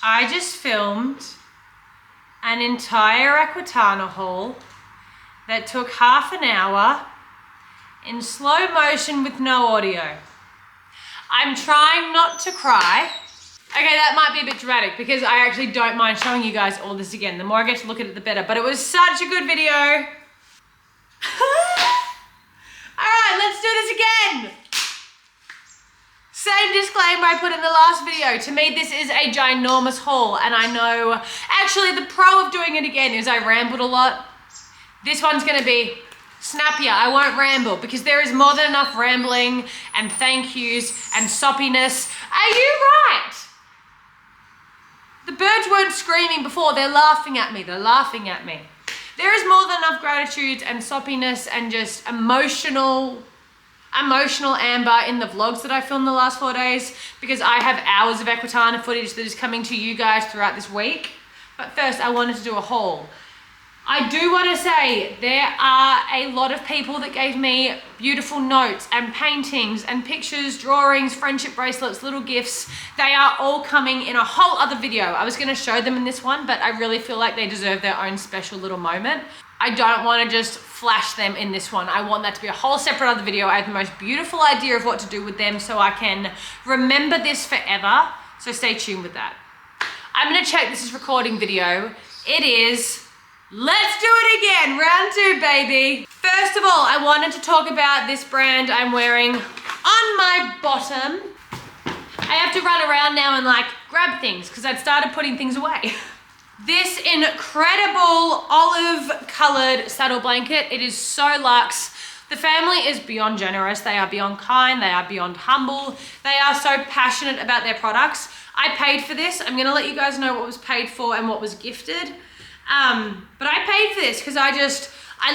I just filmed an entire Equitana haul that took half an hour in slow motion with no audio. I'm trying not to cry. Okay, that might be a bit dramatic because I actually don't mind showing you guys all this again. The more I get to look at it, the better, but it was such a good video. All right, let's do this again. Same disclaimer I put in the last video. To me, this is a ginormous haul, and I know, actually the pro of doing it again is I rambled a lot. This one's gonna be snappier. I won't ramble because there is more than enough rambling and thank yous and soppiness. Are you right? The birds weren't screaming before, they're laughing at me, they're laughing at me. There is more than enough gratitude and soppiness and just emotional amber in the vlogs that I filmed the last 4 days because I have hours of Equitana footage that is coming to you guys throughout this week. But first, I wanted to do a haul. I do want to say there are a lot of people that gave me beautiful notes and paintings and pictures, drawings, friendship bracelets, little gifts. They are all coming in a whole other video. I was going to show them in this one, but I really feel like they deserve their own special little moment. I don't want to just flash them in this one. I want that to be a whole separate other video. I have the most beautiful idea of what to do with them so I can remember this forever. So stay tuned with that. I'm going to check this is recording video. It is. Let's do it again. Round 2, baby. First of all, I wanted to talk about this brand I'm wearing on my bottom. I have to run around now and like grab things because I'd started putting things away. This incredible olive colored saddle blanket. It is so luxe. The family is beyond generous. They are beyond kind. They are beyond humble. They are so passionate about their products. I paid for this. I'm gonna let you guys know what was paid for and what was gifted. But I paid for this because I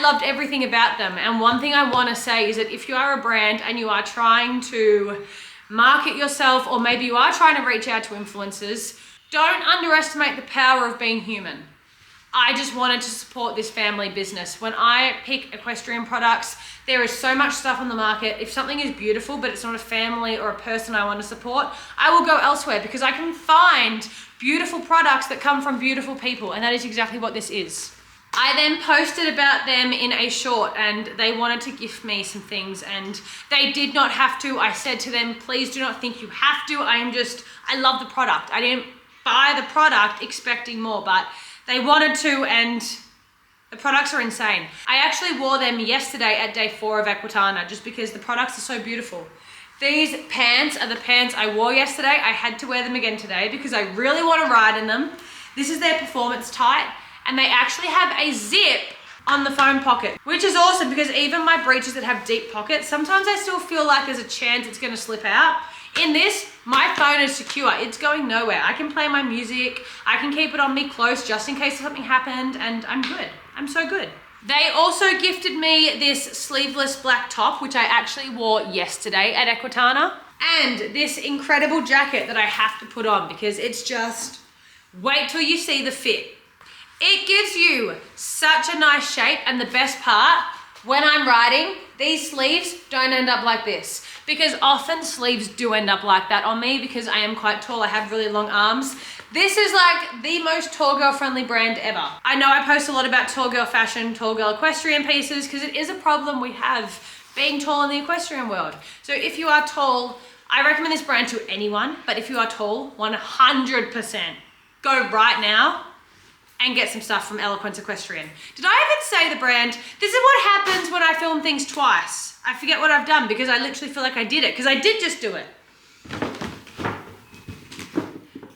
loved everything about them. And one thing I want to say is that if you are a brand and you are trying to market yourself, or maybe you are trying to reach out to influencers, don't underestimate the power of being human. I just wanted to support this family business. When I pick equestrian products, there is so much stuff on the market. If something is beautiful, but it's not a family or a person I want to support, I will go elsewhere because I can find beautiful products that come from beautiful people, and that is exactly what this is. I then posted about them in a short and they wanted to gift me some things and they did not have to. I said to them, please do not think you have to. I love the product. I didn't buy the product expecting more, but they wanted to, and the products are insane. I actually wore them yesterday at day 4 of Equitana just because the products are so beautiful. These pants are the pants I wore yesterday. I had to wear them again today because I really want to ride in them. This is their performance tight, and they actually have a zip on the phone pocket, which is awesome because even my breeches that have deep pockets, sometimes I still feel like there's a chance it's going to slip out. In this, my phone is secure. It's going nowhere. I can play my music. I can keep it on me close just in case something happened, and I'm good. I'm so good. They also gifted me this sleeveless black top, which I actually wore yesterday at Equitana, and this incredible jacket that I have to put on because it's just, wait till you see the fit. It gives you such a nice shape, and the best part, when I'm riding, these sleeves don't end up like this because often sleeves do end up like that on me because I am quite tall. I have really long arms. This is like the most tall girl friendly brand ever. I know I post a lot about tall girl fashion, tall girl equestrian pieces because it is a problem we have being tall in the equestrian world. So if you are tall, I recommend this brand to anyone, but if you are tall, 100% go right now and get some stuff from Eloquent Equestrian. Did I even say the brand? This is what happens when I film things twice. I forget what I've done because I literally feel like I did it because I did just do it.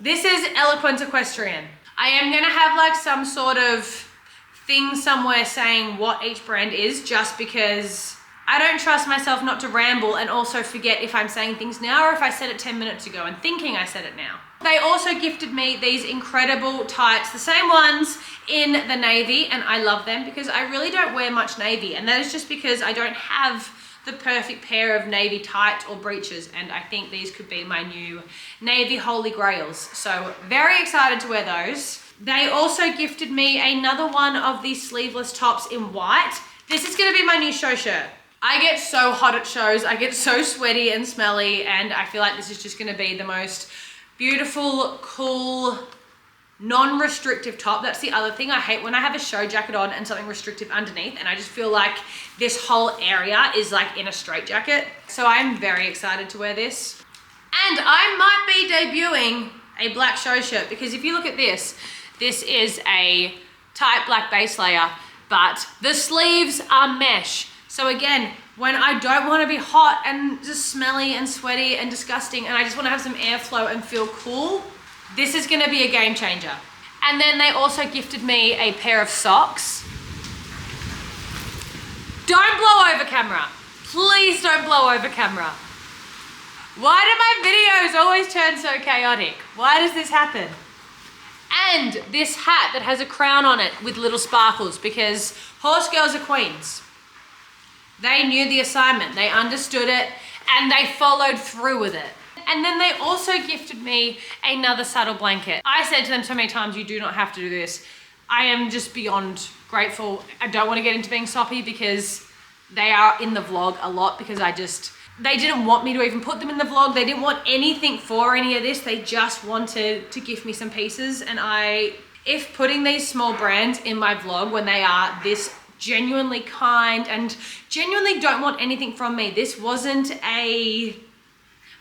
This is Eloquent Equestrian. I am gonna have like some sort of thing somewhere saying what each brand is just because I don't trust myself not to ramble and also forget if I'm saying things now or if I said it 10 minutes ago and thinking I said it now. They also gifted me these incredible tights, the same ones in the navy, and I love them because I really don't wear much navy, and that is just because I don't have the perfect pair of navy tights or breeches, and I think these could be my new navy holy grails. So very excited to wear those. They also gifted me another one of these sleeveless tops in white. This is gonna be my new show shirt. I get so hot at shows, I get so sweaty and smelly, and I feel like this is just gonna be the most beautiful, cool, non-restrictive top. That's the other thing. I hate when I have a show jacket on and something restrictive underneath, and I just feel like this whole area is like in a straight jacket. So I'm very excited to wear this. And I might be debuting a black show shirt, because if you look at this, this is a tight black base layer, but the sleeves are mesh. So again, when I don't want to be hot and just smelly and sweaty and disgusting, and I just want to have some airflow and feel cool, this is going to be a game changer. And then they also gifted me a pair of socks. Don't blow over camera. Please don't blow over camera. Why do my videos always turn so chaotic? Why does this happen? And this hat that has a crown on it with little sparkles, because horse girls are queens. They knew the assignment, they understood it, and they followed through with it. And then they also gifted me another saddle blanket. I said to them so many times, you do not have to do this. I am just beyond grateful. I don't want to get into being soppy, because they are in the vlog a lot, because they didn't want me to even put them in the vlog. They didn't want anything for any of this. They just wanted to gift me some pieces. And if putting these small brands in my vlog when they are this genuinely kind and genuinely don't want anything from me, this wasn't a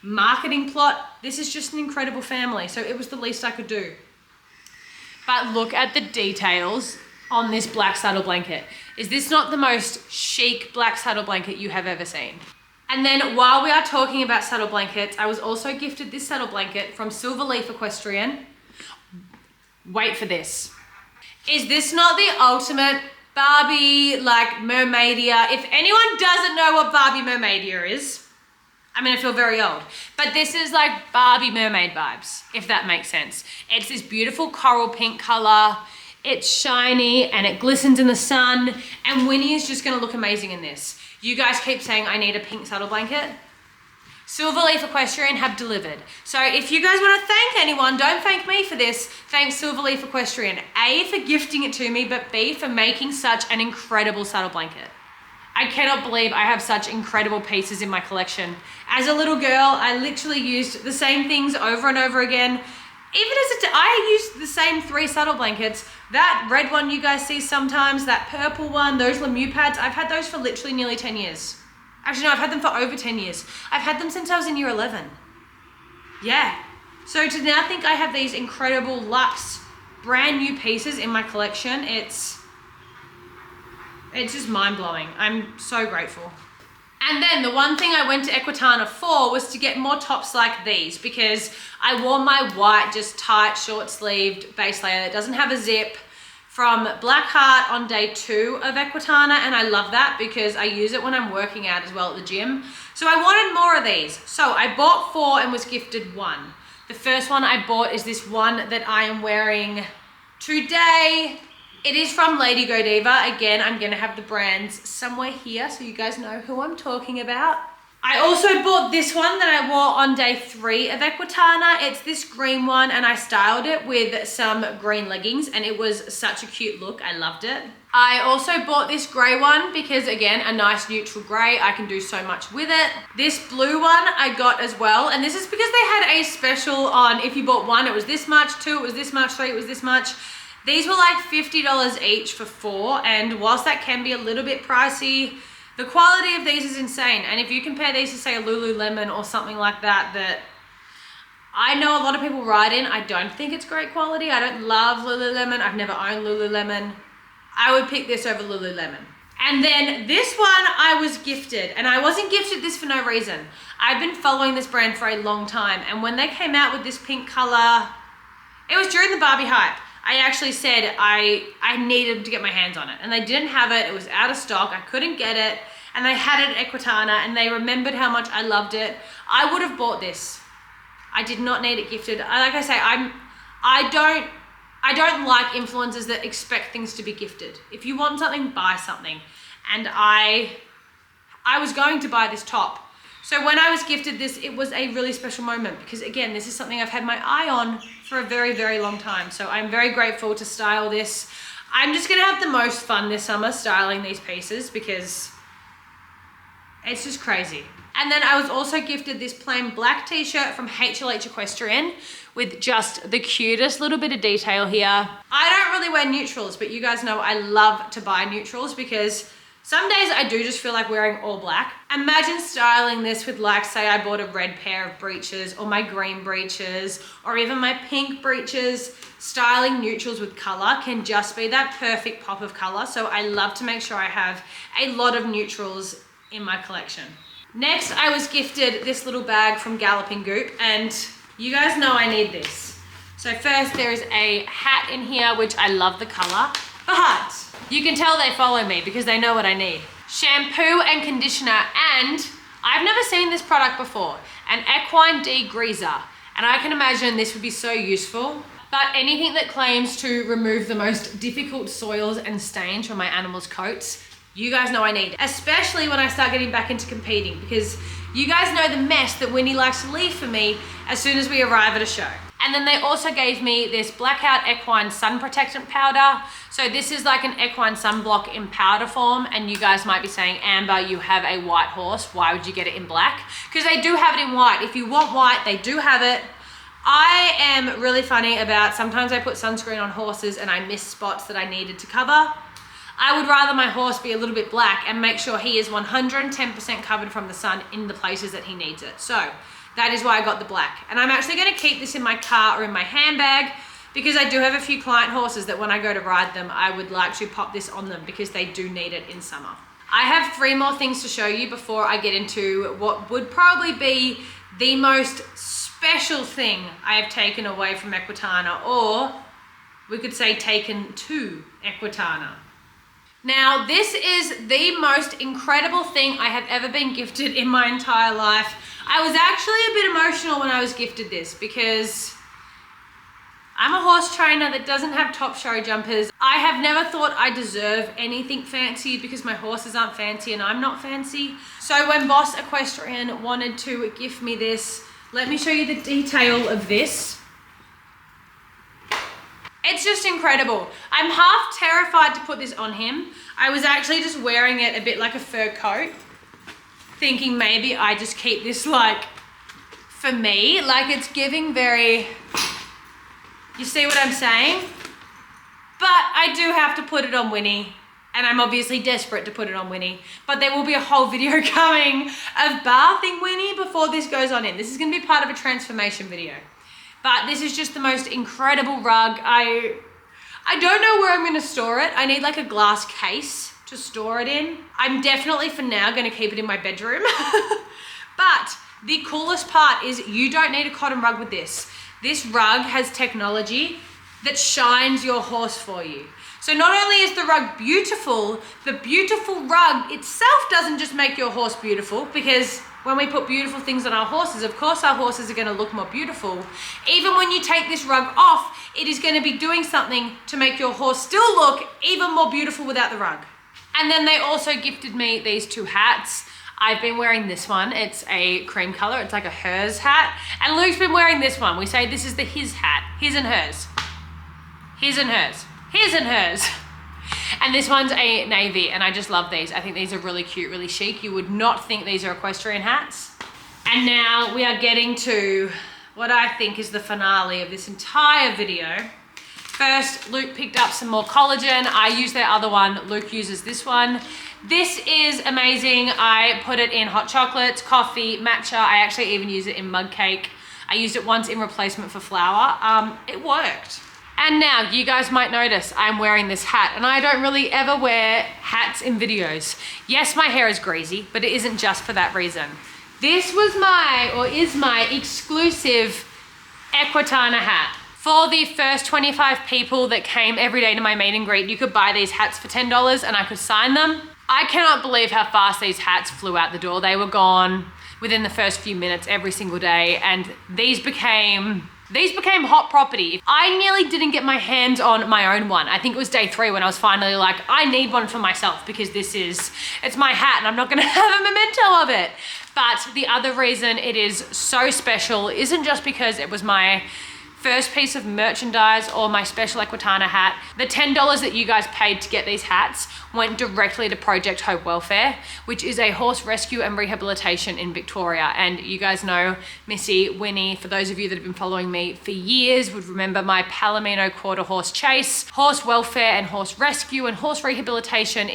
marketing plot. This is just an incredible family. So it was the least I could do. But look at the details on this black saddle blanket. Is this not the most chic black saddle blanket you have ever seen? And then while we are talking about saddle blankets, I was also gifted this saddle blanket from Silverleaf Equestrian. Wait for this. Is this not the ultimate Barbie, like mermaidia? If anyone doesn't know what Barbie mermaidia is, I'm gonna feel very old. But this is like Barbie mermaid vibes, if that makes sense. It's this beautiful coral pink color. It's shiny and it glistens in the sun. And Winnie is just gonna look amazing in this. You guys keep saying I need a pink saddle blanket. Silverleaf Equestrian have delivered. So if you guys want to thank anyone, don't thank me for this. Thank Silverleaf Equestrian. A, for gifting it to me, but B, for making such an incredible saddle blanket. I cannot believe I have such incredible pieces in my collection. As a little girl, I literally used the same things over and over again. I used the same 3 saddle blankets. That red one you guys see sometimes, that purple one, those Lemieux pads, I've had those for literally nearly 10 years. Actually, no, I've had them for over 10 years. I've had them since I was in year 11. Yeah. So to now think I have these incredible luxe, brand new pieces in my collection, it's just mind-blowing. I'm so grateful. And then the one thing I went to Equitana for was to get more tops like these, because I wore my white, just tight, short-sleeved base layer that doesn't have a zip from Blackheart on day 2 of Equitana, and I love that because I use it when I'm working out as well at the gym. So I wanted more of these. So I bought 4 and was gifted 1. The first one I bought is this one that I am wearing today. It is from Lady Godiva. Again, I'm gonna have the brands somewhere here so you guys know who I'm talking about. I also bought this one that I wore on day 3 of Equitana. It's this green one, and I styled it with some green leggings, and it was such a cute look. I loved it. I also bought this gray one because, again, a nice neutral gray. I can do so much with it. This blue one I got as well, and this is because they had a special on, if you bought 1, it was this much, 2, it was this much, 3, it was this much. These were like $50 each for 4, and whilst that can be a little bit pricey, the quality of these is insane. And if you compare these to, say, a Lululemon or something like that, that I know a lot of people ride in, I don't think it's great quality. I don't love Lululemon. I've never owned Lululemon. I would pick this over Lululemon. And then this one I was gifted, and I wasn't gifted this for no reason. I've been following this brand for a long time, and when they came out with this pink color, it was during the Barbie hype. I actually said I needed to get my hands on it, and they didn't have it. It was out of stock. I couldn't get it, and they had it at Equitana, and they remembered how much I loved it. I would have bought this. I did not need it gifted. Like I say, I don't like influencers that expect things to be gifted. If you want something, buy something. And I was going to buy this top. So when I was gifted this, it was a really special moment because, again, this is something I've had my eye on for a very, very long time. So I'm very grateful to style this. I'm just gonna have the most fun this summer styling these pieces because it's just crazy. And then I was also gifted this plain black t-shirt from HLH Equestrian with just the cutest little bit of detail here. I don't really wear neutrals, but you guys know I love to buy neutrals because some days I do just feel like wearing all black. Imagine styling this with, like, say I bought a red pair of breeches or my green breeches or even my pink breeches. Styling neutrals with color can just be that perfect pop of color. So I love to make sure I have a lot of neutrals in my collection. Next, I was gifted this little bag from Galloping Goop, and you guys know I need this. So first there is a hat in here, which I love the color, but you can tell they follow me because they know what I need. Shampoo and conditioner, and I've never seen this product before, an equine degreaser. And I can imagine this would be so useful, but anything that claims to remove the most difficult soils and stains from my animals' coats, you guys know I need, especially when I start getting back into competing, because you guys know the mess that Winnie likes to leave for me as soon as we arrive at a show. And then they also gave me this Blackout Equine Sun Protectant Powder. So this is like an equine sunblock in powder form, and you guys might be saying, Amber, you have a white horse, why would you get it in black? Because they do have it in white. If you want white, they do have it. I am really funny about, sometimes I put sunscreen on horses and I miss spots that I needed to cover. I would rather my horse be a little bit black and make sure he is 110% covered from the sun in the places that he needs it. So that is why I got the black. And I'm actually going to keep this in my car or in my handbag because I do have a few client horses that when I go to ride them, I would like to pop this on them because they do need it in summer. I have 3 more things to show you before I get into what would probably be the most special thing I have taken away from Equitana, or we could say taken to Equitana. Now, this is the most incredible thing I have ever been gifted in my entire life. I was actually a bit emotional when I was gifted this because I'm a horse trainer that doesn't have top show jumpers. I have never thought I deserve anything fancy because my horses aren't fancy and I'm not fancy. So when Boss Equestrian wanted to gift me this, let me show you the detail of this. It's just incredible. I'm half terrified to put this on him. I was actually just wearing it a bit like a fur coat, thinking maybe I just keep this like for me. Like it's giving very, you see what I'm saying? But I do have to put it on Winnie, and I'm obviously desperate to put it on Winnie, but there will be a whole video coming of bathing Winnie before this goes on in. This is gonna be part of a transformation video. But this is just the most incredible rug. I don't know where I'm gonna store it. I need like a glass case to store it in. I'm definitely for now gonna keep it in my bedroom. But the coolest part is you don't need a cotton rug with this. This rug has technology that shines your horse for you. So not only is the rug beautiful, the beautiful rug itself doesn't just make your horse beautiful, because when we put beautiful things on our horses, of course our horses are going to look more beautiful. Even when you take this rug off, it is going to be doing something to make your horse still look even more beautiful without the rug. And then they also gifted me these 2 hats. I've been wearing this one. It's a cream color. It's like a hers hat. And Luke's been wearing this one. We say this is the his hat. His and hers. His and hers. His and hers. And this one's a navy, and I just love these. I think these are really cute, really chic. You would not think these are equestrian hats. And now we are getting to what I think is the finale of this entire video. First, Luke picked up some more collagen. I use their other one. Luke uses this one. This is amazing. I put it in hot chocolates, coffee, matcha. I actually even use it in mug cake. I used it once in replacement for flour. It worked. And now you guys might notice I'm wearing this hat, and I don't really ever wear hats in videos. Yes, my hair is greasy, but it isn't just for that reason. This was is my exclusive Equitana hat. For the first 25 people that came every day to my meet and greet, you could buy these hats for $10 and I could sign them. I cannot believe how fast these hats flew out the door. They were gone within the first few minutes every single day, and these became hot property. I nearly didn't get my hands on my own one. I think it was day 3 when I was finally like, I need one for myself because it's my hat and I'm not gonna have a memento of it. But the other reason it is so special isn't just because it was my first piece of merchandise or my special Equitana hat, the $10 that you guys paid to get these hats went directly to Project Hope Welfare, which is a horse rescue and rehabilitation in Victoria. And you guys know Missy, Winnie, for those of you that have been following me for years, would remember my Palomino quarter horse chase. Horse welfare and horse rescue and horse rehabilitation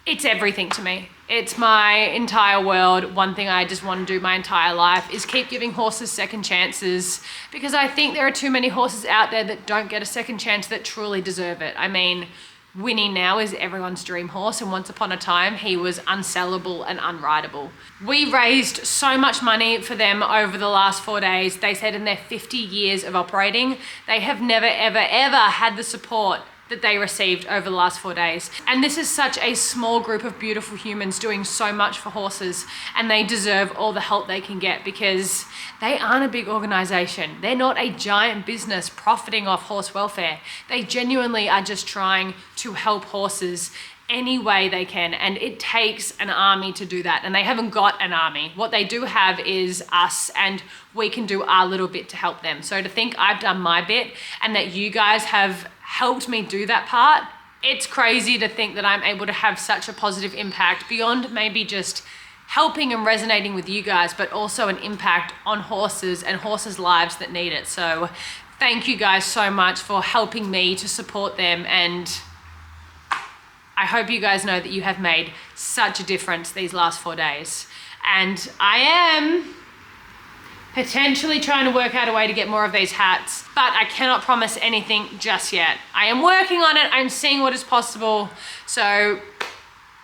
it's everything to me. It's my entire world. One thing I just want to do my entire life is keep giving horses second chances, because I think there are too many horses out there that don't get a second chance that truly deserve it. I mean, Winnie now is everyone's dream horse, and once upon a time he was unsellable and unrideable. We raised so much money for them over the last 4 days. They said in their 50 years of operating, they have never, ever, ever had the support that they received over the last 4 days. And this is such a small group of beautiful humans doing so much for horses, and they deserve all the help they can get, because they aren't a big organization. They're not a giant business profiting off horse welfare. They genuinely are just trying to help horses any way they can, and it takes an army to do that, and they haven't got an army. What they do have is us, and we can do our little bit to help them. So to think I've done my bit and that you guys have helped me do that part, it's crazy to think that I'm able to have such a positive impact beyond maybe just helping and resonating with you guys, but also an impact on horses and horses' lives that need it. So thank you guys so much for helping me to support them, and I hope you guys know that you have made such a difference these last 4 days. And I am potentially trying to work out a way to get more of these hats, but I cannot promise anything just yet. I am working on it. I'm seeing what is possible. So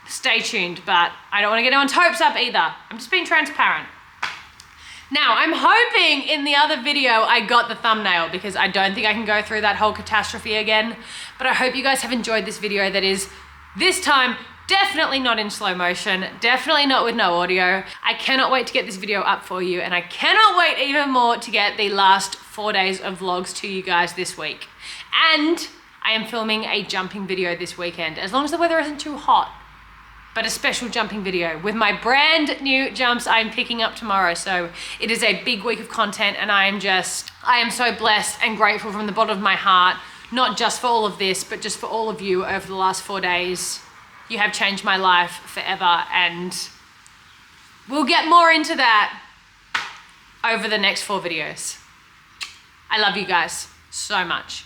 stay tuned, but I don't want to get anyone's hopes up either. I'm just being transparent. Now, I'm hoping in the other video I got the thumbnail, because I don't think I can go through that whole catastrophe again, but I hope you guys have enjoyed this video that is this time definitely not in slow motion, definitely not with no audio. I cannot wait to get this video up for you, and I cannot wait even more to get the last 4 days of vlogs to you guys this week. And I am filming a jumping video this weekend, as long as the weather isn't too hot, but a special jumping video with my brand new jumps I'm picking up tomorrow. So it is a big week of content, and I am so blessed and grateful from the bottom of my heart, not just for all of this, but just for all of you over the last 4 days. You have changed my life forever, and we'll get more into that over the next 4 videos. I love you guys so much.